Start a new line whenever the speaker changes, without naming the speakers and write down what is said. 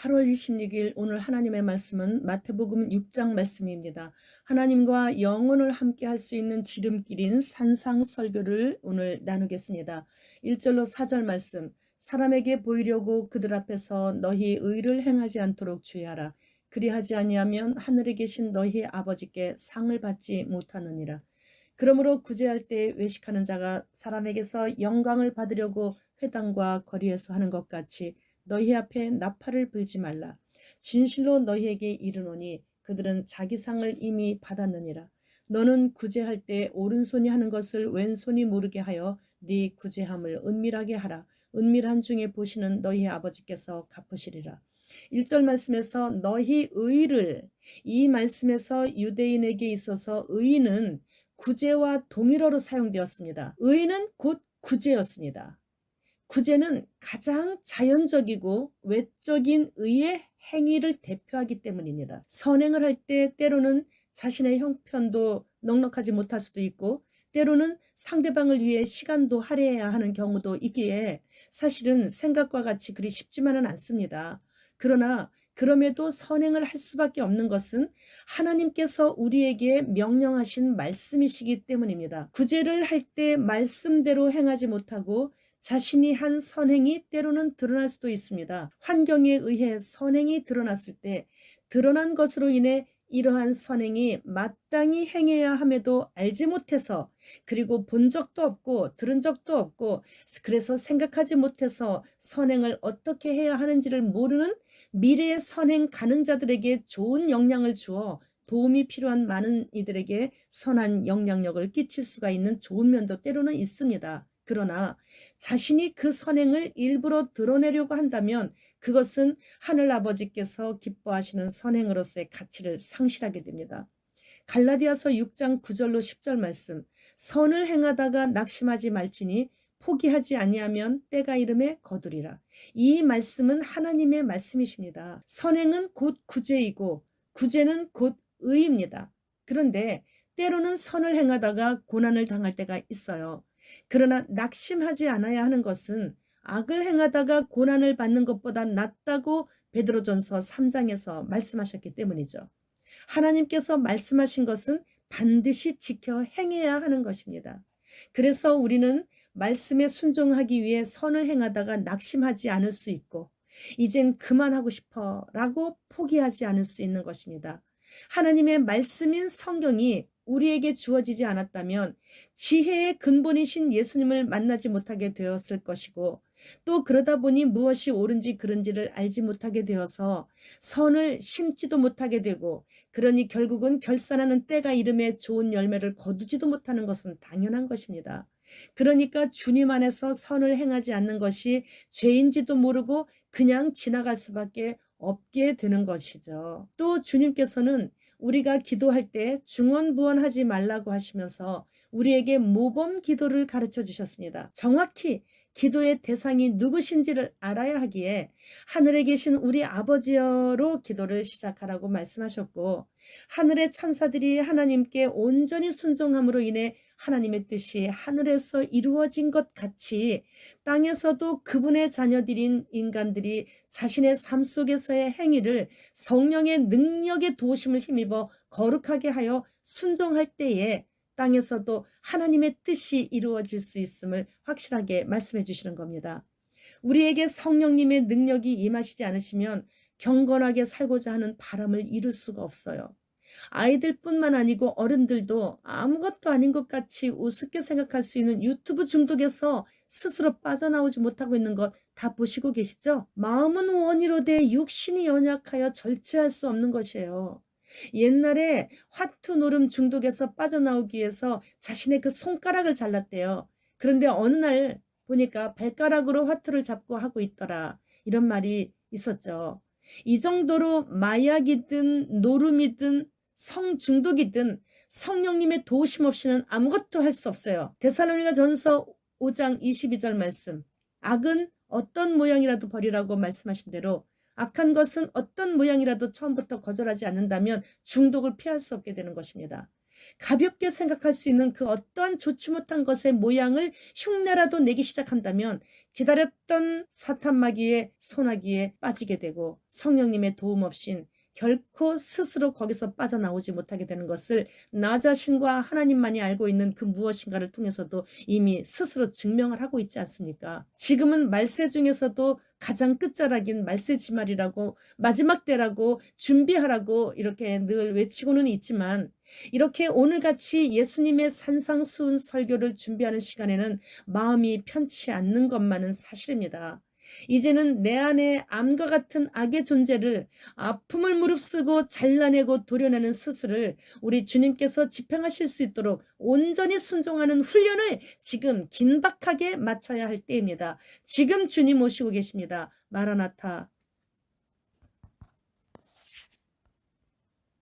8월 26일 오늘 하나님의 말씀은 마태복음 6장 말씀입니다. 하나님과 영혼을 함께 할 수 있는 지름길인 산상설교를 오늘 나누겠습니다. 1절로 4절 말씀. 사람에게 보이려고 그들 앞에서 너희 의를 행하지 않도록 주의하라. 그리하지 아니하면 하늘에 계신 너희 아버지께 상을 받지 못하느니라. 그러므로 구제할 때 외식하는 자가 사람에게서 영광을 받으려고 회당과 거리에서 하는 것 같이 너희 앞에 나팔을 불지 말라. 진실로 너희에게 이르노니 그들은 자기 상을 이미 받았느니라. 너는 구제할 때 오른손이 하는 것을 왼손이 모르게 하여 네 구제함을 은밀하게 하라. 은밀한 중에 보시는 너희 아버지께서 갚으시리라. 1절 말씀에서 너희 의를, 이 말씀에서 유대인에게 있어서 의는 구제와 동일어로 사용되었습니다. 의는 곧 구제였습니다. 구제는 가장 자연적이고 외적인 의의 행위를 대표하기 때문입니다. 선행을 할 때 때로는 자신의 형편도 넉넉하지 못할 수도 있고 때로는 상대방을 위해 시간도 할애해야 하는 경우도 있기에 사실은 생각과 같이 그리 쉽지만은 않습니다. 그러나 그럼에도 선행을 할 수밖에 없는 것은 하나님께서 우리에게 명령하신 말씀이시기 때문입니다. 구제를 할 때 말씀대로 행하지 못하고 자신이 한 선행이 때로는 드러날 수도 있습니다. 환경에 의해 선행이 드러났을 때 드러난 것으로 인해 이러한 선행이 마땅히 행해야 함에도 알지 못해서, 그리고 본 적도 없고 들은 적도 없고 그래서 생각하지 못해서 선행을 어떻게 해야 하는지를 모르는 미래의 선행 가능자들에게 좋은 영향을 주어 도움이 필요한 많은 이들에게 선한 영향력을 끼칠 수가 있는 좋은 면도 때로는 있습니다. 그러나 자신이 그 선행을 일부러 드러내려고 한다면 그것은 하늘아버지께서 기뻐하시는 선행으로서의 가치를 상실하게 됩니다. 갈라디아서 6장 9절로 10절 말씀. 선을 행하다가 낙심하지 말지니 포기하지 아니하면 때가 이름에 거두리라. 이 말씀은 하나님의 말씀이십니다. 선행은 곧 구제이고 구제는 곧 의입니다. 그런데 때로는 선을 행하다가 고난을 당할 때가 있어요. 그러나 낙심하지 않아야 하는 것은 악을 행하다가 고난을 받는 것보다 낫다고 베드로전서 3장에서 말씀하셨기 때문이죠. 하나님께서 말씀하신 것은 반드시 지켜 행해야 하는 것입니다. 그래서 우리는 말씀에 순종하기 위해 선을 행하다가 낙심하지 않을 수 있고 이젠 그만하고 싶어 라고 포기하지 않을 수 있는 것입니다. 하나님의 말씀인 성경이 우리에게 주어지지 않았다면 지혜의 근본이신 예수님을 만나지 못하게 되었을 것이고 또 그러다 보니 무엇이 옳은지 그른지를 알지 못하게 되어서 선을 심지도 못하게 되고 그러니 결국은 결산하는 때가 이름에 좋은 열매를 거두지도 못하는 것은 당연한 것입니다. 그러니까 주님 안에서 선을 행하지 않는 것이 죄인지도 모르고 그냥 지나갈 수밖에 없게 되는 것이죠. 또 주님께서는 우리가 기도할 때 중언부언하지 말라고 하시면서 우리에게 모범 기도를 가르쳐 주셨습니다. 정확히 기도의 대상이 누구신지를 알아야 하기에 하늘에 계신 우리 아버지여로 기도를 시작하라고 말씀하셨고 하늘의 천사들이 하나님께 온전히 순종함으로 인해 하나님의 뜻이 하늘에서 이루어진 것 같이 땅에서도 그분의 자녀들인 인간들이 자신의 삶 속에서의 행위를 성령의 능력의 도우심을 힘입어 거룩하게 하여 순종할 때에 땅에서도 하나님의 뜻이 이루어질 수 있음을 확실하게 말씀해 주시는 겁니다. 우리에게 성령님의 능력이 임하시지 않으시면 경건하게 살고자 하는 바람을 이룰 수가 없어요. 아이들뿐만 아니고 어른들도 아무것도 아닌 것 같이 우습게 생각할 수 있는 유튜브 중독에서 스스로 빠져나오지 못하고 있는 것 다 보시고 계시죠? 마음은 원이로되 육신이 연약하여 절제할 수 없는 것이에요. 옛날에 화투 노름 중독에서 빠져나오기 위해서 자신의 그 손가락을 잘랐대요. 그런데 어느 날 보니까 발가락으로 화투를 잡고 하고 있더라. 이런 말이 있었죠. 이 정도로 마약이든 노름이든 성중독이든 성령님의 도우심 없이는 아무것도 할 수 없어요. 데살로니가 전서 5장 22절 말씀. 악은 어떤 모양이라도 버리라고 말씀하신 대로 악한 것은 어떤 모양이라도 처음부터 거절하지 않는다면 중독을 피할 수 없게 되는 것입니다. 가볍게 생각할 수 있는 그 어떠한 좋지 못한 것의 모양을 흉내라도 내기 시작한다면 기다렸던 사탄 마귀의 소나기에 빠지게 되고 성령님의 도움 없인 결코 스스로 거기서 빠져나오지 못하게 되는 것을 나 자신과 하나님만이 알고 있는 그 무엇인가를 통해서도 이미 스스로 증명을 하고 있지 않습니까? 지금은 말세 중에서도 가장 끝자락인 말세지말이라고 마지막 때라고 준비하라고 이렇게 늘 외치고는 있지만 이렇게 오늘같이 예수님의 산상수훈 설교를 준비하는 시간에는 마음이 편치 않는 것만은 사실입니다. 이제는 내 안에 암과 같은 악의 존재를 아픔을 무릅쓰고 잘라내고 도려내는 수술을 우리 주님께서 집행하실 수 있도록 온전히 순종하는 훈련을 지금 긴박하게 마쳐야 할 때입니다. 지금 주님 오시고 계십니다. 마라나타